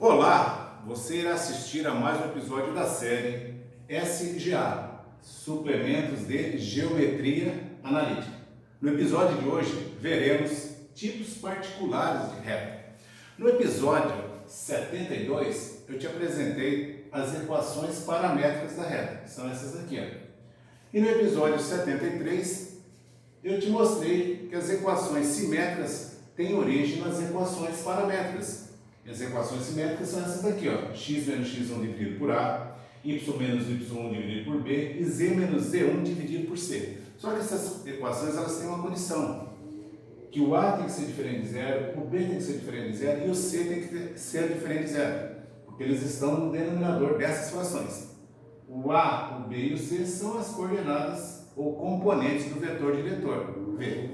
Olá, você irá assistir a mais um episódio da série SGA, Suplementos de Geometria Analítica. No episódio de hoje, veremos tipos particulares de reta. No episódio 72, eu te apresentei as equações paramétricas da reta, que são essas aqui. E no episódio 73, eu te mostrei que as equações simétricas têm origem nas equações paramétricas. As equações simétricas são essas daqui, x menos x1 dividido por a, y menos y1 dividido por b e z menos z1 dividido por c. Só que essas equações elas têm uma condição, que o a tem que ser diferente de zero, o b tem que ser diferente de zero e o c tem que ser diferente de zero, porque eles estão no denominador dessas equações. O a, o b e o c são as coordenadas ou componentes do vetor diretor, v.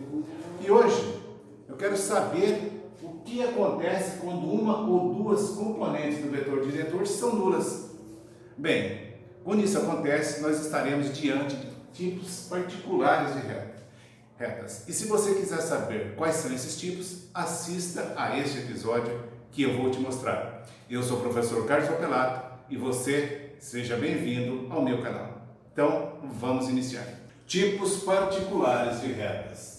E hoje eu quero saber o que acontece quando uma ou duas componentes do vetor diretor são nulas. Bem, quando isso acontece, nós estaremos diante de tipos particulares de retas. E se você quiser saber quais são esses tipos, assista a este episódio que eu vou te mostrar. Eu sou o professor Carlos Opelato e você seja bem-vindo ao meu canal. Então, vamos iniciar. Tipos particulares de retas.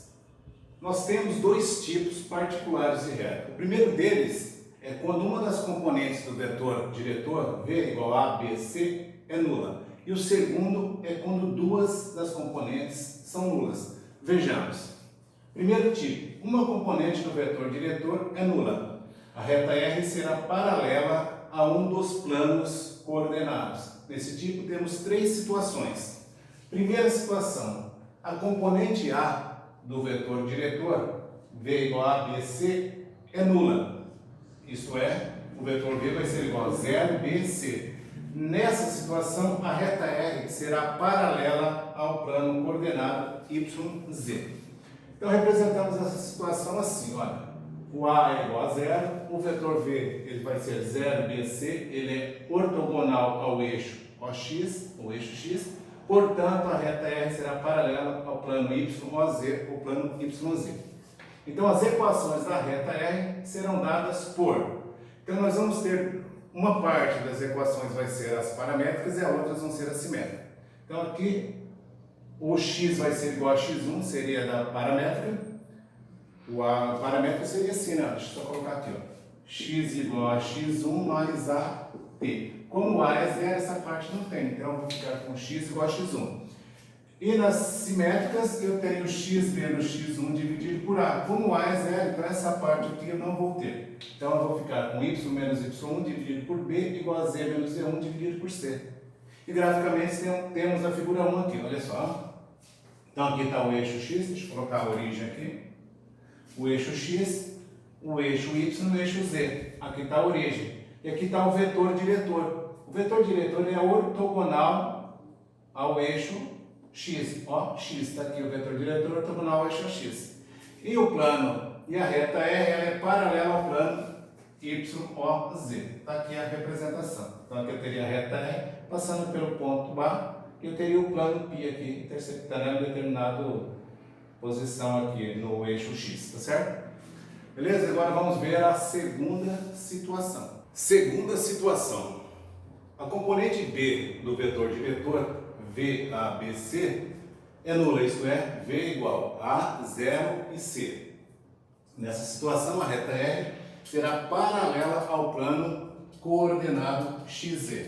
Nós temos dois tipos particulares de reta. O primeiro deles é quando uma das componentes do vetor diretor, v igual a, b, c, é nula. E o segundo é quando duas das componentes são nulas. Vejamos. Primeiro tipo, uma componente do vetor diretor é nula. A reta R será paralela a um dos planos coordenados. Nesse tipo temos três situações. Primeira situação, a componente A do vetor diretor, v igual a, b, c, é nula. Isto é, o vetor v vai ser igual a 0, b, c. Nessa situação, a reta R será paralela ao plano coordenado y, z. Então, representamos essa situação assim, olha. O a é igual a 0, o vetor v ele vai ser 0, b, c, ele é ortogonal ao eixo OX, o eixo x. Portanto, a reta R será paralela ao plano YOZ, ou plano YZ. Então, as equações da reta R serão dadas por... Então, nós vamos ter uma parte das equações vai ser as paramétricas e a outra vão ser as simétricas. Então, aqui, o x vai ser igual a x1, seria da paramétrica. A paramétrica seria assim, né? Deixa eu só colocar aqui, x igual a x1 mais a t. Como a é zero, essa parte não tem, então eu vou ficar com x igual a x1. E nas simétricas, eu tenho x menos x1 dividido por a. Como a é zero, então essa parte aqui eu não vou ter. Então eu vou ficar com y menos y1 dividido por b igual a z menos z1 dividido por c. E graficamente temos a figura 1 aqui, olha só. Então aqui está o eixo x, deixa eu colocar a origem aqui. O eixo x, o eixo y e o eixo z. Aqui está a origem. E aqui está o vetor diretor. O vetor diretor é ortogonal ao eixo x. Ó, x está aqui o vetor diretor ortogonal ao eixo x. E o plano e a reta R ela é paralela ao plano YOZ. Está aqui a representação. Então aqui eu teria a reta R passando pelo ponto A e eu teria o plano π aqui interceptando determinada posição aqui no eixo x, tá certo? Beleza? Agora vamos ver a segunda situação. Segunda situação. A componente B do vetor diretor, VABC, é nula, isto é, V igual a 0 e C. Nessa situação, a reta R será paralela ao plano coordenado XZ.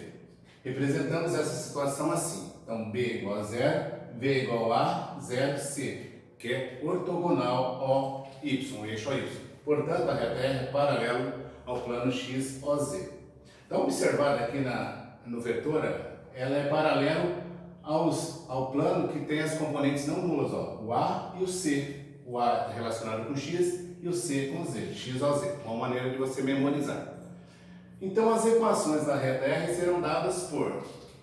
Representamos essa situação assim. Então, B igual a 0, V igual a 0, C, que é ortogonal ao Y, o eixo Y. Portanto, a reta R é paralela ao plano XOZ. Então, observado aqui no vetor, ela é paralelo ao plano que tem as componentes não nulas, o A e o C. O A é relacionado com X e o C com Z, XOZ. Uma maneira de você memorizar. Então, as equações da reta R serão dadas por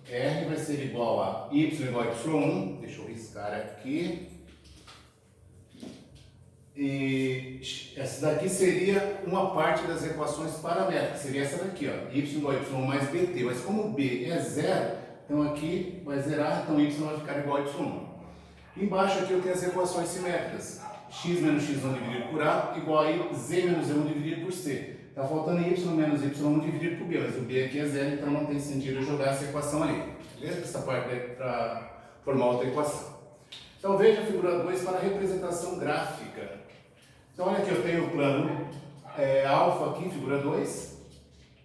R vai ser igual a Y igual a Y1. Deixa eu riscar aqui. E essa daqui seria uma parte das equações paramétricas, seria essa daqui, y igual a y1 mais bt, mas como b é zero, então aqui vai zerar, então y vai ficar igual a y1. Embaixo aqui eu tenho as equações simétricas, x menos x1 dividido por a igual a z menos z1 dividido por c. Está faltando y menos y1 dividido por b, mas o b aqui é zero, então não tem sentido eu jogar essa equação ali. Beleza? Essa parte é para formar outra equação. Então veja a figura 2 para a representação gráfica. Então olha aqui, eu tenho o plano alfa aqui, figura 2.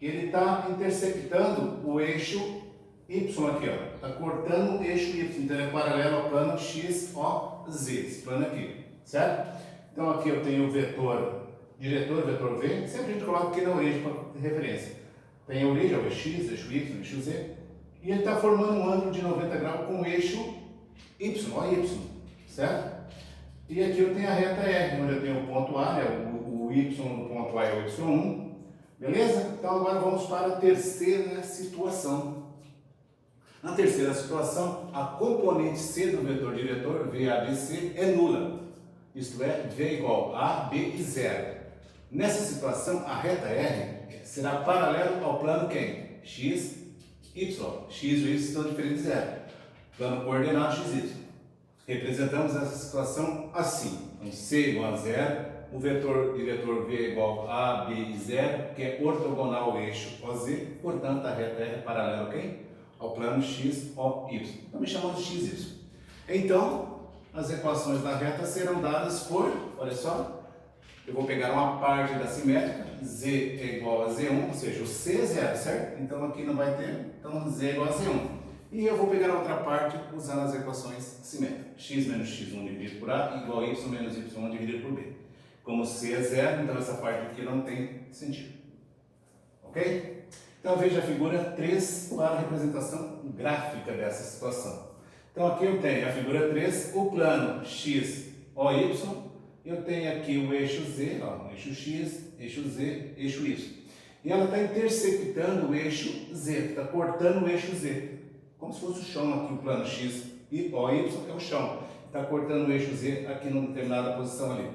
Ele está interceptando o eixo y aqui, ó. Está cortando o eixo y, então é paralelo ao plano x, o, z, esse plano aqui, certo? Então aqui eu tenho o vetor diretor, vetor v, sempre a gente coloca aqui na origem para referência. Tem a origem, o eixo x, eixo y, eixo z, e ele está formando um ângulo de 90 graus com o eixo y, certo? E aqui eu tenho a reta R, onde eu tenho o ponto A, né? o y do ponto A é o y1, beleza? Então agora vamos para a terceira situação. Na terceira situação, a componente C do vetor diretor, VABC, é nula. Isto é, V igual a, B e 0. Nessa situação, a reta R será paralela ao plano quem? X, Y. X e Y estão diferentes de 0. Plano coordenado X, Y. Representamos essa situação assim. Então, C igual a 0, o vetor diretor V igual a, B e 0, que é ortogonal ao eixo OZ, portanto, a reta R é paralela a quem? Ao plano X, O, Y. Também chamamos de X, Y. Então, as equações da reta serão dadas por, olha só, eu vou pegar uma parte da simétrica, Z é igual a Z1, ou seja, o C é 0, certo? Então aqui não vai ter, então Z é igual a Z1. E eu vou pegar a outra parte usando as equações simétricas. X menos x1 dividido por A igual a y menos y1 dividido por B. Como C é 0, então essa parte aqui não tem sentido. Ok? Então veja a figura 3 para a representação gráfica dessa situação. Então aqui eu tenho a figura 3, o plano x, o, y. Eu tenho aqui o eixo z, ó, eixo x, eixo z, eixo y. E ela está interceptando o eixo z, está cortando o eixo z. Como se fosse o chão aqui, o plano x e o, y é o chão. Está cortando o eixo z aqui numa determinada posição ali.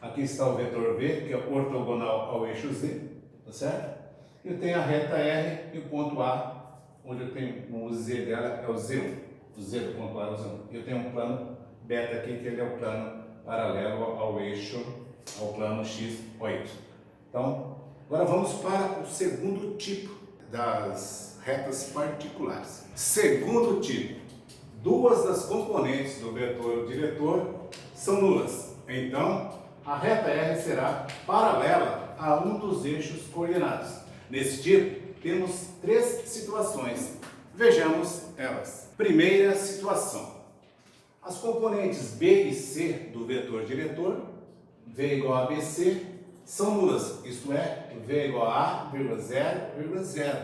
Aqui está o vetor v, que é ortogonal ao eixo z, tá certo? Eu tenho a reta R e o ponto A, onde eu tenho o z dela, é o z1. O z do ponto A é o z1. Eu tenho um plano beta aqui, que ele é o plano paralelo ao eixo, ao plano x, o, y. Então, agora vamos para o segundo tipo das retas particulares. Segundo tipo, duas das componentes do vetor diretor são nulas. Então, a reta R será paralela a um dos eixos coordenados. Nesse tipo, temos três situações. Vejamos elas. Primeira situação. As componentes B e C do vetor diretor, V igual a BC, são nulas. Isto é, V igual a A, 0, 0.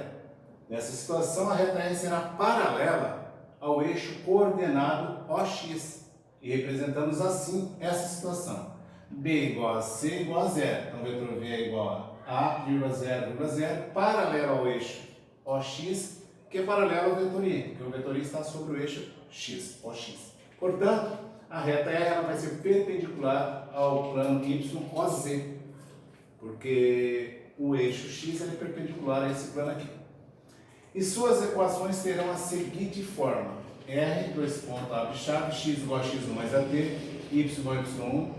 Nessa situação, a reta R será paralela ao eixo coordenado OX. E representamos assim essa situação. B igual a C igual a 0. Então, o vetor V é igual a 0, 0, paralelo ao eixo OX, que é paralelo ao vetor Y, porque o vetor Y está sobre o eixo X, OX. Portanto, a reta R ela vai ser perpendicular ao plano Y, OZ, porque o eixo X é perpendicular a esse plano aqui. E suas equações terão a seguinte forma: R, dois pontos, A chave, X igual a X1 mais AT, Y igual a Y1,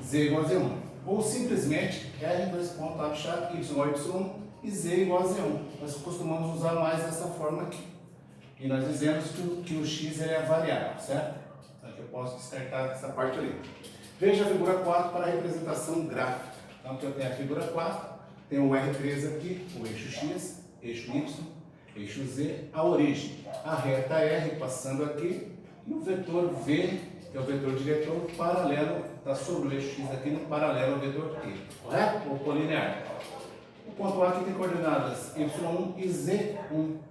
Z igual a Z1. Ou simplesmente R, dois pontos, A chave, Y igual a Y1 e Z igual a Z1. Nós costumamos usar mais dessa forma aqui. E nós dizemos que o X é variável, certo? Então aqui eu posso descartar essa parte ali. Veja a figura 4 para a representação gráfica. Então aqui eu tenho a figura 4, tem o R3 aqui, o eixo X, eixo Y, eixo Z, a origem. A reta R passando aqui e o vetor V, que é o vetor diretor, paralelo, está sobre o eixo X aqui, no paralelo ao vetor T. Correto? Ou colinear. O ponto A aqui tem coordenadas Y1 e Z1.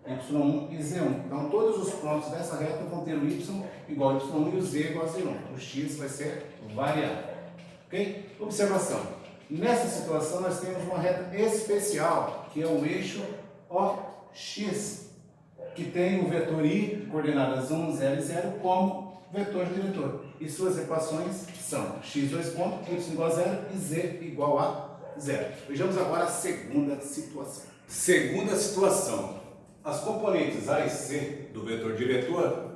Y1 e Z1. Então, todos os pontos dessa reta vão ter o Y igual a Y1 e o Z igual a Z1. O X vai ser variável. Ok? Observação. Nessa situação, nós temos uma reta especial, que é o eixo OX, que tem o vetor Y, coordenadas 1, 0 e 0, como vetor diretor. E suas equações são x, dois pontos, y igual a 0 e z igual a 0. Vejamos agora a segunda situação. Segunda situação. As componentes A e C do vetor diretor,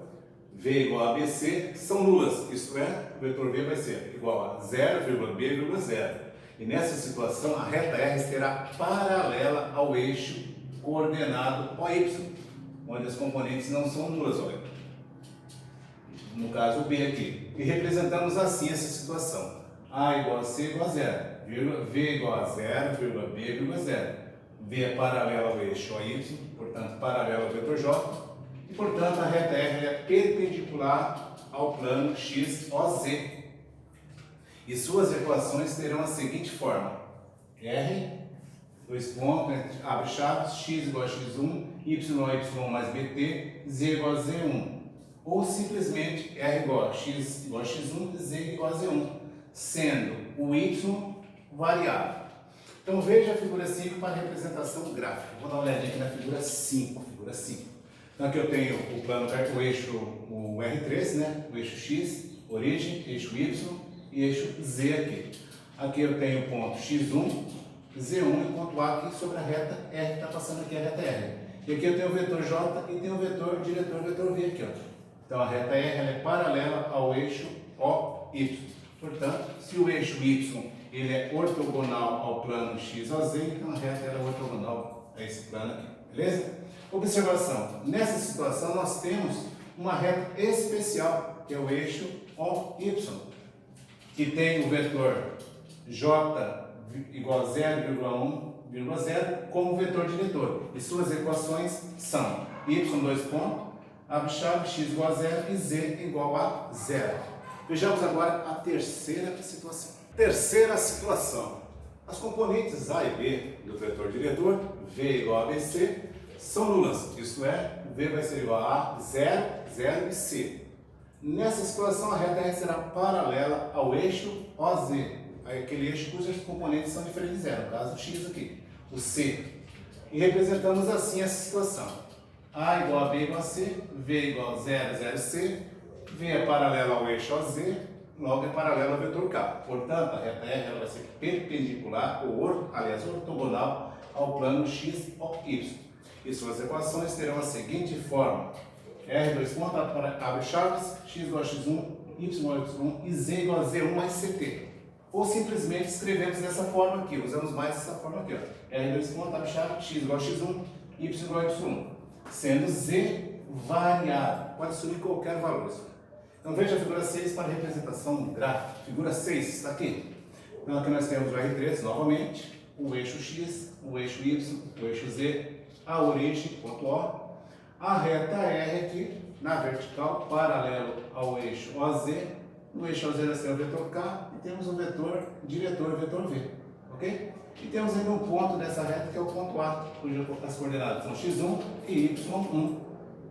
V igual a BC, são nulas. Isto é, o vetor V vai ser igual a 0,B,0. E nessa situação, a reta R será paralela ao eixo coordenado OY, onde as componentes não são nulas, olha. No caso, o B aqui. E representamos assim essa situação. A igual a C igual a 0, vírgula, V igual a 0, vírgula, B igual a 0. V é paralela ao eixo OY, portanto, paralela ao vetor J. E, portanto, a reta R é perpendicular ao plano XOZ. E suas equações terão a seguinte forma. R, dois pontos, abre chaves, x igual a x1, y mais bt, z igual a z1. Ou simplesmente R igual a x igual a x1, z igual a z1, sendo o y variável. Então veja a figura 5 para a representação gráfica. Vou dar uma olhadinha aqui na figura 5. Então aqui eu tenho o plano o eixo, o R3, né? O eixo x, origem, eixo y e eixo z aqui. Aqui eu tenho o ponto x1, z1 e o ponto A aqui sobre a reta R, que está passando aqui a reta R. E aqui eu tenho o vetor J e tenho o vetor diretor, vetor V aqui, ó. Então a reta R ela é paralela ao eixo OY. Portanto, se o eixo Y ele é ortogonal ao plano XOZ, então a reta ela é ortogonal a esse plano aqui, beleza? Observação, nessa situação nós temos uma reta especial, que é o eixo OY, que tem o vetor J igual a 0,1,0 como vetor diretor. E suas equações são y, dois pontos, abre chave, x igual a 0 e z igual a 0. Vejamos agora a terceira situação. Terceira situação. As componentes A e B do vetor diretor, V igual a BC, são nulas. Isto é, V vai ser igual a 0, 0 e C. Nessa situação, a reta R será paralela ao eixo OZ, aquele eixo cujas componentes são diferentes de zero, no caso o X aqui, o C. E representamos assim essa situação. A igual a B igual a C, V igual a 0, 0, C, V é paralela ao eixo OZ, logo é paralela ao vetor K. Portanto, a reta R ela vai ser perpendicular, ou ortogonal, ao plano XOY. E suas equações terão a seguinte forma. R, dois pontos, abre chaves, x igual a x1, y igual a y1 e z igual a z1 mais ct. Ou simplesmente escrevemos dessa forma aqui, usamos mais essa forma aqui, ó. R, dois pontos, abre chaves, x igual a x1, y igual a y1. Sendo z variável, pode assumir qualquer valor. Então veja a figura 6 para a representação gráfica. Figura 6 está aqui. Então aqui nós temos o R3 novamente, o eixo x, o eixo y, o eixo z, a origem, ponto O. A reta R aqui, na vertical, paralelo ao eixo OZ. No eixo OZ nós temos o vetor K e temos o vetor diretor, o vetor V. Ok? E temos ainda um ponto dessa reta que é o ponto A, cujas coordenadas são x1 e y1.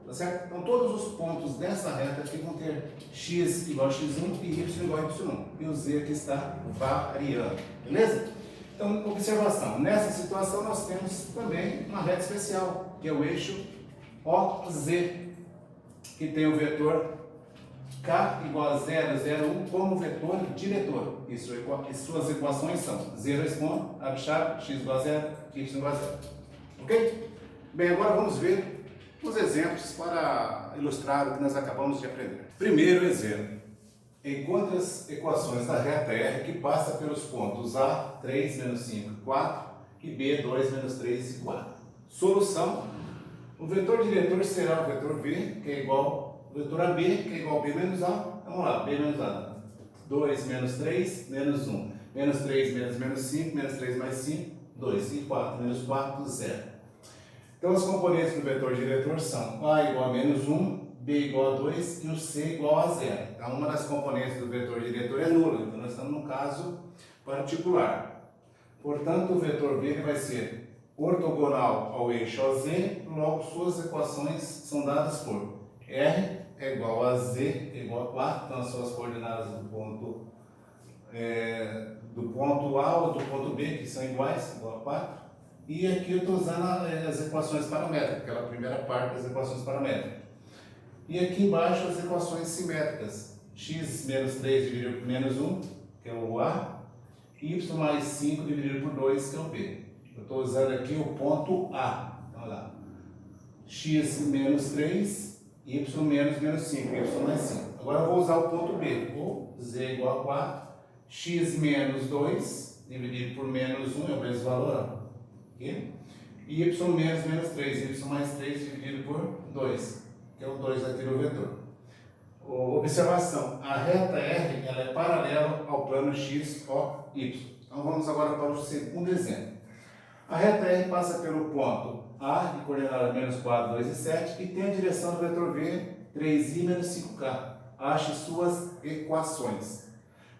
Tá certo? Então todos os pontos dessa reta aqui vão ter x igual a x1 e y igual a y1. E o z aqui está variando. Beleza? Então, observação. Nessa situação nós temos também uma reta especial, que é o eixo OZ, que tem o vetor K igual a 0, 0, 1 como vetor diretor. E suas equações são z dois pontos, abre chave, x igual a 0, y igual a 0. Ok? Bem, agora vamos ver os exemplos para ilustrar o que nós acabamos de aprender. Primeiro exemplo. Encontre as equações da reta R que passa pelos pontos A, 3, menos 5, 4 e B, 2, menos 3 e 4. Solução. O vetor diretor será o vetor V, que é igual ao vetor AB, que é igual a B menos A. Vamos lá, B menos A. 2 menos 3, menos 1. Menos 3 menos 5, menos 3 mais 5, 2. E 4 menos 4, 0. Então, as componentes do vetor diretor são A igual a menos 1, B igual a 2 e o C igual a 0. Então, uma das componentes do vetor diretor é nula. Então, nós estamos num caso particular. Portanto, o vetor V vai ser ortogonal ao eixo OZ, logo suas equações são dadas por R é igual a Z igual a 4, então são as coordenadas do ponto A ou do ponto B, que são iguais, igual a 4. E aqui eu estou usando as equações paramétricas, aquela primeira parte das equações paramétricas. E aqui embaixo as equações simétricas, x menos 3 dividido por menos 1, que é o A, y mais 5 dividido por 2, que é o B. Eu estou usando aqui o ponto A. Então, olha lá. X menos 3, y menos 5, y mais 5. Agora eu vou usar o ponto B. Ou z igual a 4, x menos 2, dividido por menos 1 é o mesmo valor, aqui. E y menos menos 3, y mais 3 dividido por 2, que é o 2 aqui no vetor. Observação, a reta R ela é paralela ao plano x, o, y. Então vamos agora para o segundo exemplo. A reta R passa pelo ponto A, de coordenada menos 4, 2 e 7, e tem a direção do vetor V, 3i menos 5k. Ache suas equações.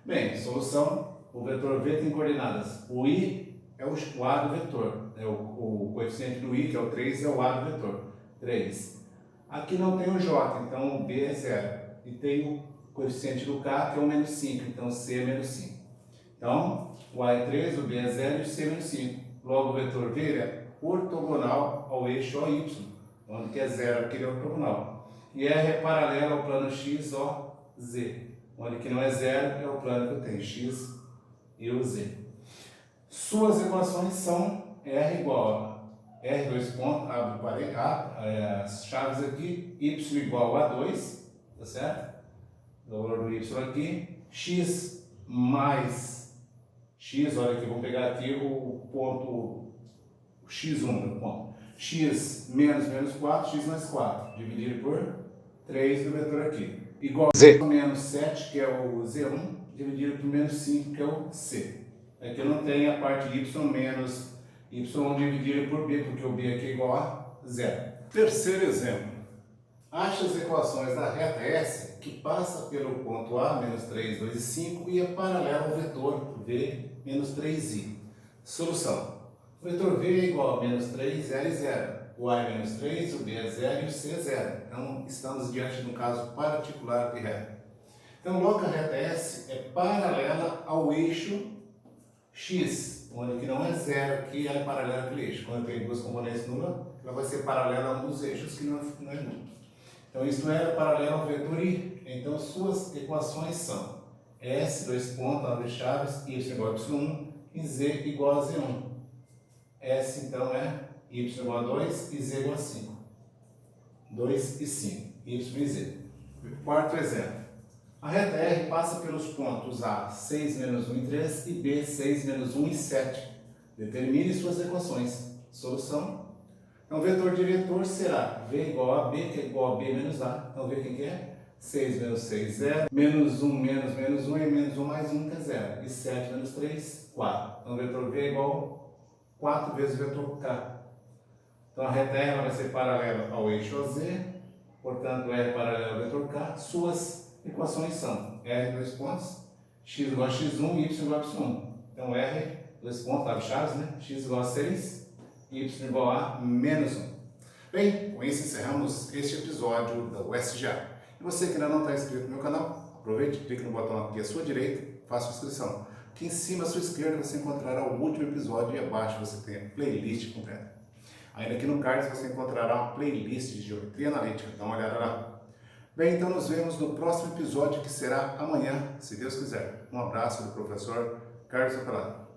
Bem, solução, o vetor V tem coordenadas, o i é o a do vetor, o coeficiente do i, que é o 3, é o a do vetor, 3. Aqui não tem o j, então o b é 0. E tem o coeficiente do k, que é o menos 5, então c é menos 5. Então, o a é 3, o b é 0 e o c é menos 5. Logo, o vetor V é ortogonal ao eixo OY, onde que é 0 aqui é ortogonal. E R é paralelo ao plano x, O, Z, onde que não é 0 é o plano que eu tenho, x e o Z. Suas equações são R igual a R, 2 pontos, abre as chaves aqui, Y igual a 2, tá certo? O valor do Y aqui, X mais X, olha aqui, vou pegar aqui o ponto X1, no ponto. X menos menos 4, X mais 4, dividido por 3 do vetor aqui. Igual a Z menos 7, que é o Z1, dividido por menos 5, que é o C. Aqui eu não tenho a parte Y menos Y1 dividido por B, porque o B aqui é igual a 0. Terceiro exemplo. Ache as equações da reta S, que passa pelo ponto A, menos 3, 2 e 5, e é paralela ao vetor V, menos 3i. Solução. O vetor V é igual a menos 3, 0 e 0. O A é menos 3, o B é 0 e o C é 0. Então, estamos diante de um caso particular de reta. Então, logo que a reta S é paralela ao eixo X, onde que não é 0, aqui ela é paralela àquele eixo. Quando eu tenho duas componentes nulas, ela vai ser paralela a um dos eixos que não é nulo. Então, isto é paralelo ao vetor I. Então, suas equações são S, 2 pontos, abre chaves, Y igual a Y1 e Z igual a Z1. S, então, é Y igual a 2 e Z igual a 5. 2 e 5, Y e Z. Quarto exemplo. A reta R passa pelos pontos A, 6 menos 1 e 3, e B, 6 menos 1 e 7. Determine suas equações. Solução. Então, o vetor diretor será V igual a B, que é igual a B menos A. Então, V quem que é? 6 menos 6, 0. Menos 1 menos menos 1 é menos 1 mais 1, que é 0. E 7 menos 3, 4. Então, o vetor V é igual a 4 vezes o vetor K. Então, a reta R vai ser paralela ao eixo OZ. Portanto, R paralelo ao vetor K. Suas equações são R, 2 pontos, X igual a X1 e Y igual a Y1. Então, R, 2 pontos, abre chaves, né? X igual a 6, Y igual a menos 1. Bem, com isso encerramos este episódio da USGA. E você que ainda não está inscrito no meu canal, aproveite, clique no botão aqui à sua direita, faça a inscrição. Aqui em cima à sua esquerda você encontrará o último episódio e abaixo você tem a playlist completa. Ainda aqui no card você encontrará uma playlist de geometria analítica, dá uma olhada lá. Bem, então nos vemos no próximo episódio, que será amanhã, se Deus quiser. Um abraço do professor Carlos Apelado.